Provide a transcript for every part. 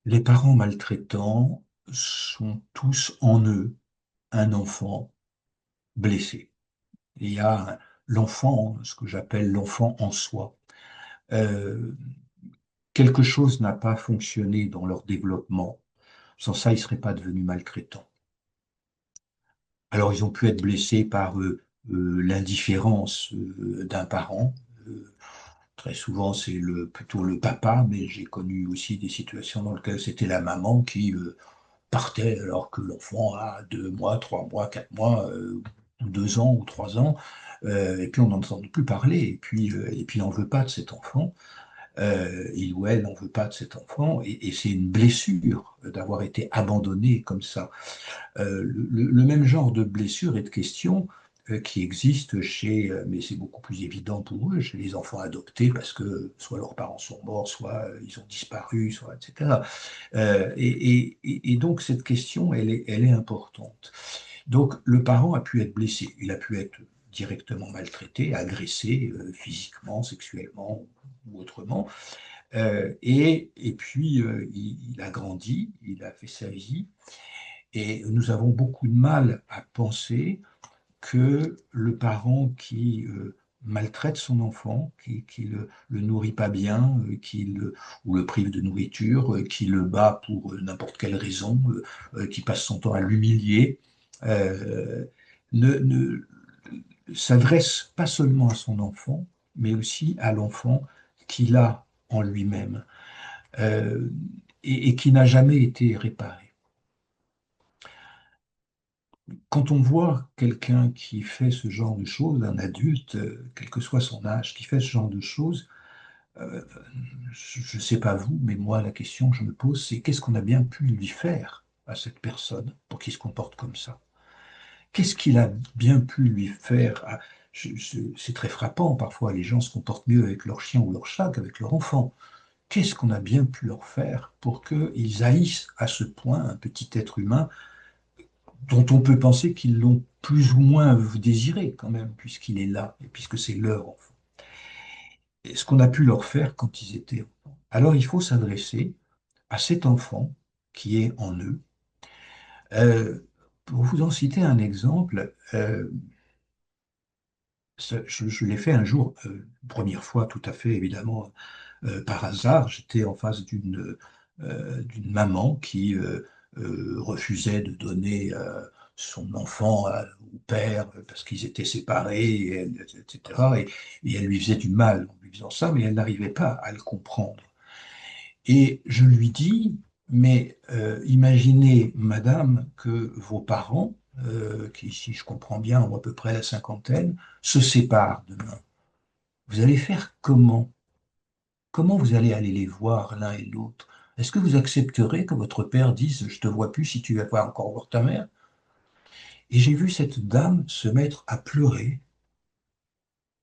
Les parents maltraitants sont tous en eux un enfant blessé. Il y a l'enfant, ce que j'appelle l'enfant en soi. Euh, Quelque chose n'a pas fonctionné dans leur développement. Sans ça, ils ne seraient pas devenus maltraitants. Alors, ils ont pu être blessés par l'indifférence d'un parent. Euh, Très souvent, c'est plutôt le papa, mais j'ai connu aussi des situations dans lesquelles c'était la maman qui partait alors que l'enfant a 2 mois, 3 mois, 4 mois, ou 2 ans ou 3 ans, et puis on n'en entend plus parler, et puis on n'en veut pas de cet enfant, il ou elle n'en veut pas de cet enfant, et c'est une blessure d'avoir été abandonné comme ça. Le même genre de blessure et de question qui existe chez, mais c'est beaucoup plus évident pour eux, chez les enfants adoptés, parce que soit leurs parents sont morts, soit ils ont disparu, soit etc. Et donc cette question, elle est importante. Donc le parent a pu être blessé, il a pu être directement maltraité, agressé physiquement, sexuellement ou autrement. Et puis il a grandi, il a fait sa vie, et nous avons beaucoup de mal à penser que le parent qui maltraite son enfant, qui le nourrit pas bien, ou le prive de nourriture, qui le bat pour n'importe quelle raison, qui passe son temps à l'humilier, euh, ne s'adresse pas seulement à son enfant, mais aussi à l'enfant qu'il a en lui-même, euh, et qui n'a jamais été réparé. Quand on voit quelqu'un qui fait ce genre de choses, un adulte, quel que soit son âge, qui fait ce genre de choses, euh, je ne sais pas vous, mais moi, la question que je me pose, c'est qu'est-ce qu'on a bien pu lui faire à cette personne pour qu'il se comporte comme ça? Qu'est-ce qu'il a bien pu lui faire C'est très frappant, parfois les gens se comportent mieux avec leur chien ou leur chat qu'avec leur enfant. Qu'est-ce qu'on a bien pu leur faire pour qu'ils haïssent à ce point un petit être humain dont on peut penser qu'ils l'ont plus ou moins désiré quand même, puisqu'il est là, et puisque c'est leur enfant. Et ce qu'on a pu leur faire quand ils étaient enfants. Alors il faut s'adresser à cet enfant qui est en eux. Pour vous en citer un exemple, je l'ai fait un jour, première fois tout à fait évidemment par hasard. J'étais en face d'une maman qui refusait de donner son enfant au père parce qu'ils étaient séparés, etc. Et elle lui faisait du mal en lui faisant ça, mais elle n'arrivait pas à le comprendre. Et je lui dis, mais imaginez, madame, que vos parents, qui, si je comprends bien, ont à peu près la cinquantaine, se séparent demain. Vous allez faire comment? Comment vous allez aller les voir l'un et l'autre? Est-ce que vous accepterez que votre père dise je te vois plus si tu vas pas encore voir ta mère? Et j'ai vu cette dame se mettre à pleurer.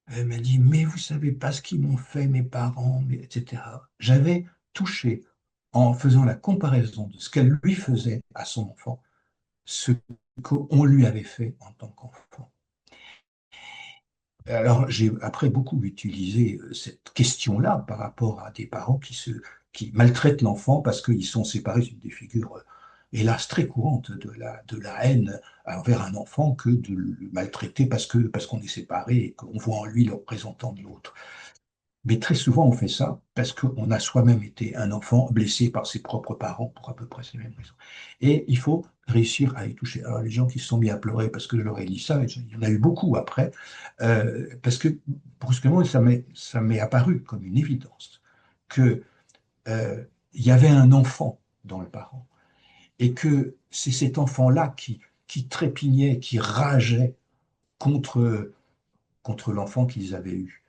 Elle m'a dit mais vous savez pas ce qu'ils m'ont fait mes parents, etc. J'avais touché en faisant la comparaison de ce qu'elle lui faisait à son enfant, ce qu'on lui avait fait en tant qu'enfant. Alors, j'ai après beaucoup utilisé cette question-là par rapport à des parents qui maltraitent l'enfant parce qu'ils sont séparés. C'est une des figures, hélas, très courantes de la haine envers un enfant que de le maltraiter parce qu'on est séparés et qu'on voit en lui le représentant de l'autre. Mais très souvent, on fait ça parce qu'on a soi-même été un enfant blessé par ses propres parents pour à peu près ces mêmes raisons. Et il faut réussir à y toucher. Alors, les gens qui se sont mis à pleurer parce que je leur ai dit ça, il y en a eu beaucoup après, parce que brusquement, ça m'est apparu comme une évidence que il y avait un enfant dans le parent et que c'est cet enfant-là qui trépignait, qui rageait contre l'enfant qu'ils avaient eu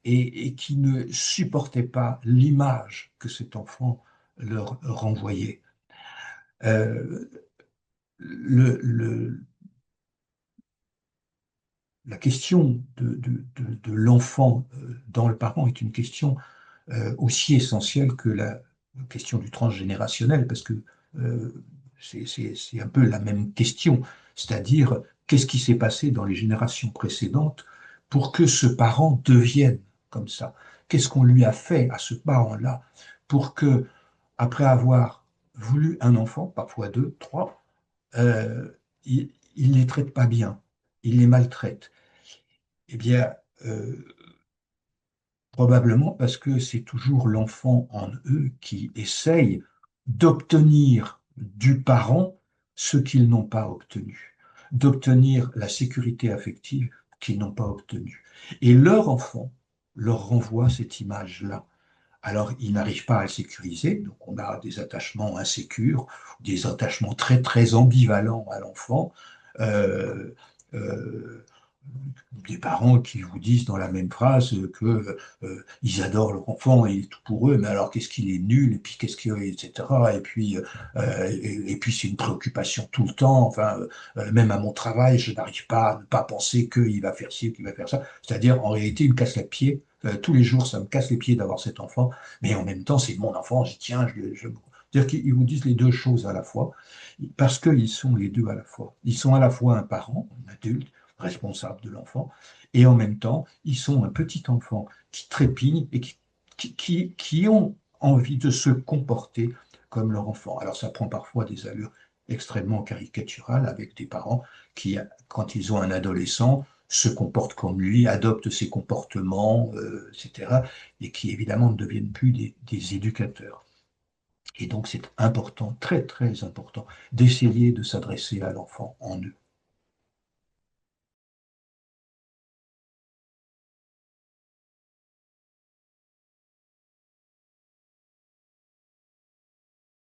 et qui ne supportaient pas l'image que cet enfant leur renvoyait. Euh, le- la question de l'enfant dans le parent est une question aussi essentielle que la question du transgénérationnel, parce que euh, c'est un peu la même question, c'est-à-dire qu'est-ce qui s'est passé dans les générations précédentes pour que ce parent devienne comme ça? Qu'est-ce qu'on lui a fait à ce parent-là pour que, après avoir voulu un enfant, parfois deux, trois, il ne les traite pas bien, il les maltraite. Eh bien, euh, probablement parce que c'est toujours l'enfant en eux qui essaye d'obtenir du parent ce qu'ils n'ont pas obtenu, d'obtenir la sécurité affective qu'ils n'ont pas obtenue. Et leur enfant leur renvoie cette image-là. Alors, ils n'arrivent pas à le sécuriser, donc on a des attachements insécures, des attachements très très ambivalents à l'enfant. Euh, euh, des parents qui vous disent dans la même phrase que ils adorent leur enfant et il est tout pour eux, mais alors qu'est-ce qu'il est nul, et puis qu'est-ce qu'il est, etc. Et puis c'est une préoccupation tout le temps. Enfin, même à mon travail, je n'arrive pas à ne pas penser qu'il va faire ci, qu'il va faire ça. C'est-à-dire, en réalité, il me casse les pieds. Tous les jours, ça me casse les pieds d'avoir cet enfant, mais en même temps, c'est mon enfant, j'y tiens. C'est-à-dire qu'ils vous disent les deux choses à la fois, parce qu'ils sont les deux à la fois. Ils sont à la fois un parent, un adulte, responsable de l'enfant, et en même temps, ils sont un petit enfant qui trépigne et qui ont envie de se comporter comme leur enfant. Alors ça prend parfois des allures extrêmement caricaturales avec des parents qui, quand ils ont un adolescent, se comportent comme lui, adoptent ses comportements, etc., et qui évidemment ne deviennent plus des éducateurs. Et donc c'est important, très très important, d'essayer de s'adresser à l'enfant en eux.